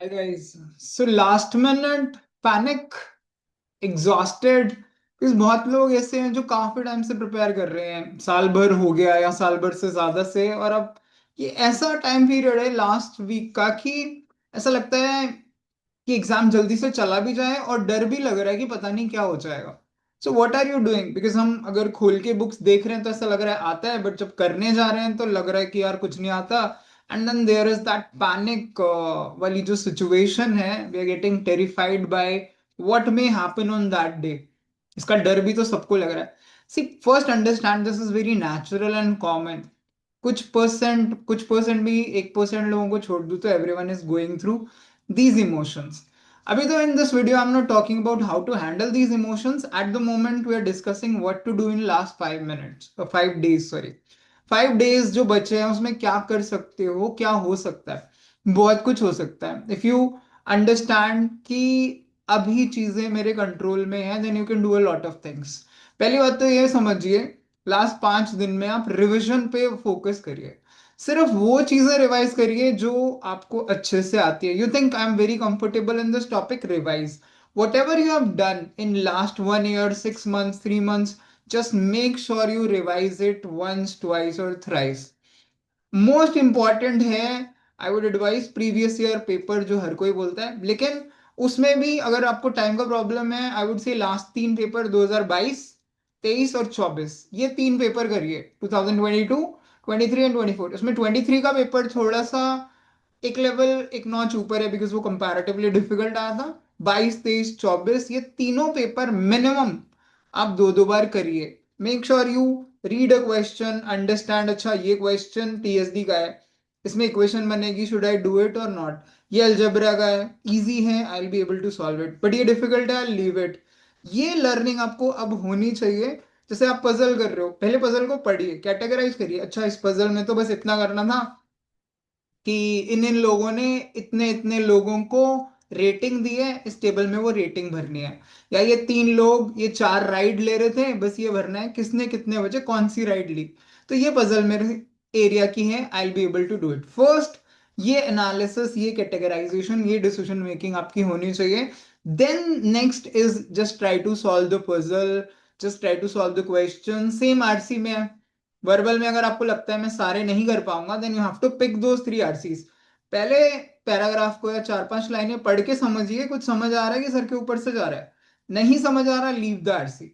Hi guys. So last minute panic, exhausted. because बहुत लोग ऐसे हैं जो काफी टाइम से प्रिपेयर कर रहे हैं, साल भर हो गया या साल भर से ज्यादा से, और अब ये ऐसा टाइम पीरियड है लास्ट वीक का कि ऐसा लगता है कि एग्जाम जल्दी से चला भी जाए और डर भी लग रहा है कि पता नहीं क्या हो जाएगा। So what are you doing? Because हम अगर खोल के बुक्स देख रहे हैं तो ऐसा लग रहा है आता है, बट जब करने जा रहे हैं तो लग रहा है कि यार कुछ नहीं आता। And then there is that panic वाली जो सिचुएशन है, we are getting terrified by what may happen on that day. इसका डर भी तो सबको लग रहा है। See, first understand this is very natural and common. कुछ परसेंट भी, 1% लोगों को छोड़ दूं तो everyone is going through these emotions. अभी तो in this video I'm not talking about how to handle these emotions. At the moment we are discussing what to do in last 5 minutes or 5 days, sorry. 5 days जो बचे हैं उसमें क्या कर सकते हो, क्या हो सकता है? बहुत कुछ हो सकता है if you understand कि अभी चीजें मेरे कंट्रोल में है, then you can do a lot of things. पहली बात तो ये समझिए, लास्ट 5 दिन में आप रिविजन पे फोकस करिए। सिर्फ वो चीजें रिवाइज करिए जो आपको अच्छे से आती है। You think I am very comfortable in this topic, revise whatever you have done in last 1 year, 6 months, 3 months। Just make sure you revise it once, twice और थ्राइस। मोस्ट इंपॉर्टेंट है, I would advise previous year paper, जो हर कोई बोलता है, लेकिन उसमें भी अगर आपको टाइम का प्रॉब्लम है, I would say last 3 paper 2022, 23 और 24, ये 3 पेपर करिए। 2022, 23 एंड 24। उसमें 23 का पेपर थोड़ा सा एक लेवल, एक नॉच ऊपर है बिकॉज वो कंपैरेटिवली डिफिकल्ट आया था। 22, 23, 24, ये तीनों पेपर मिनिमम आप दो दो बार करिए। Make sure you read a question, understand, अच्छा ये क्वेश्चन टीएसडी का है, इसमें इक्वेशन बनेगी, शुड आई डू इट और नॉट। ये अलजेब्रा का है, इजी है, I will be able to solve it, but ये डिफिकल्ट है, आई लीव इट। ये लर्निंग आपको अब होनी चाहिए। जैसे आप पजल कर रहे हो, पहले पजल को पढ़िए, कैटेगराइज करिए, अच्छा इस पजल में तो बस इतना करना था कि इन इन लोगों ने इतने इतने लोगों को रेटिंग दी है, इस टेबल में वो रेटिंग भरनी है। या ये 3 लोग ये 4 राइड ले रहे थे, बस ये भरना है किसने कितने बजे कौन सी राइड ली। तो ये पजल मेरे एरिया की है, I will be able to do it first. ये एनालिसिस, ये कैटेगराइजेशन, ये डिसीजन मेकिंग आपकी होनी चाहिए। Then next is just try to solve the puzzle, just try to solve the question. Same RC में है। वर्बल में अगर आपको लगता है मैं सारे नहीं कर पाऊंगा, then you have to pick those 3 RCs. पहले पैराग्राफ को या 4-5 लाइनें पढ़ के समझिए, कुछ समझ आ रहा है कि सर के ऊपर से जा रहा है, नहीं समझ आ रहा, लीव द आरसी।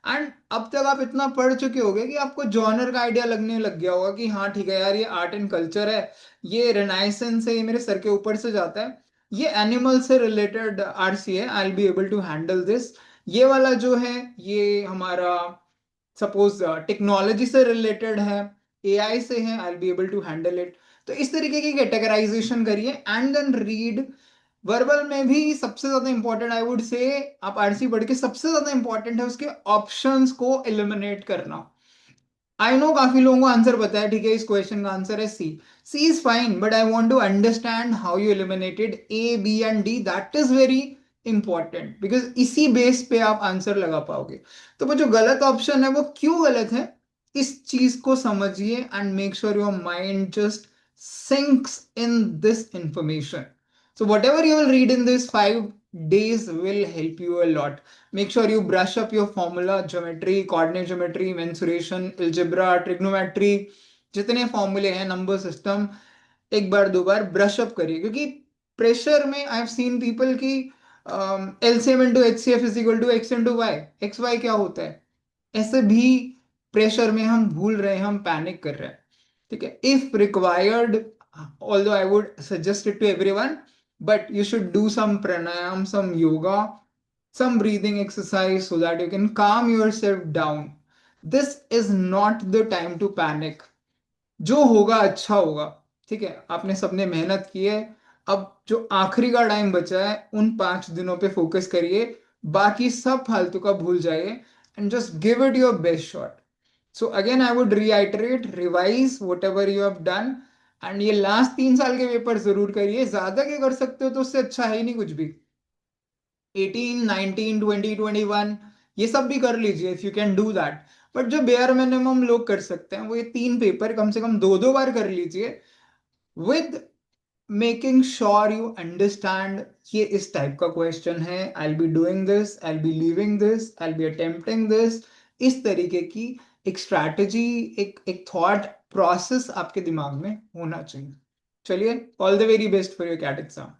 एंड अब तक आप इतना पढ़ चुके होंगे कि आपको जॉनर का आइडिया लगने लग गया होगा कि हाँ ठीक है यार, ये आर्ट एंड कल्चर है, ये रेनाइसेंस है, ये मेरे सर के ऊपर से जाता है, ये एनिमल से रिलेटेड आरसी है, I will be able to handle this. ये वाला जो है, ये हमारा सपोज टेक्नोलॉजी से रिलेटेड है, एआई से है, I will be able to handle it. तो इस तरीके की कैटेगराइजेशन करिए एंड देन रीड। वर्बल में भी सबसे ज्यादा इंपॉर्टेंट आई वुड से, आप आरसी पढ़ के सबसे ज्यादा इंपॉर्टेंट है उसके ऑप्शंस को एलिमिनेट करना। आई नो काफी लोगों को आंसर पता है, ठीक है, इस क्वेश्चन का आंसर है C. C is fine, but I want to understand how you eliminated A, B and D, that is very important because इसी बेस पे आप आंसर लगा पाओगे। तो वो जो गलत ऑप्शन है वो क्यों गलत है, इस चीज को समझिए and make sure your mind just sinks in this information. So whatever you will read in these 5 days will help you a lot. Make sure you brush up your formula, geometry, coordinate geometry, mensuration, algebra, trigonometry, जितने फॉर्मूले हैं, number system, एक बार दो बार brush up करिए। क्योंकि pressure में I have seen people की LCM into HCF is equal to x into y, x y क्या होता है, ऐसे भी प्रेशर में हम भूल रहे हैं, हम पैनिक कर रहे हैं। ठीक है, if required, although I would suggest it to everyone, but you should do some pranayam, some yoga, some breathing exercise so that you can calm yourself down. This is not the time to panic. जो होगा अच्छा होगा। ठीक है, आपने सबने मेहनत की है, अब जो आखिरी का टाइम बचा है उन 5 दिनों पे फोकस करिए, बाकी सब फालतू का भूल जाइए and just give it your best shot. So again I would reiterate, revise whatever you have done. And ये लास्ट 3 साल के पेपर जरूर करिए, ज्यादा क्या कर सकते हो, तो उससे अच्छा है ही नहीं कुछ भी। 18, 19, 20, 21, ये सब भी कर लीजिए if you can do that. But जो बेयर मिनिमम लोग कर सकते हैं वो ये 3 पेपर कम से कम दो दो बार कर लीजिए, with making sure you understand ये इस टाइप का क्वेश्चन है, I be doing this, I be leaving this, I be attempting this, इस तरीके की एक स्ट्रैटेजी, एक थॉट प्रोसेस आपके दिमाग में होना चाहिए. चलिए, all the very best for your CAT exam.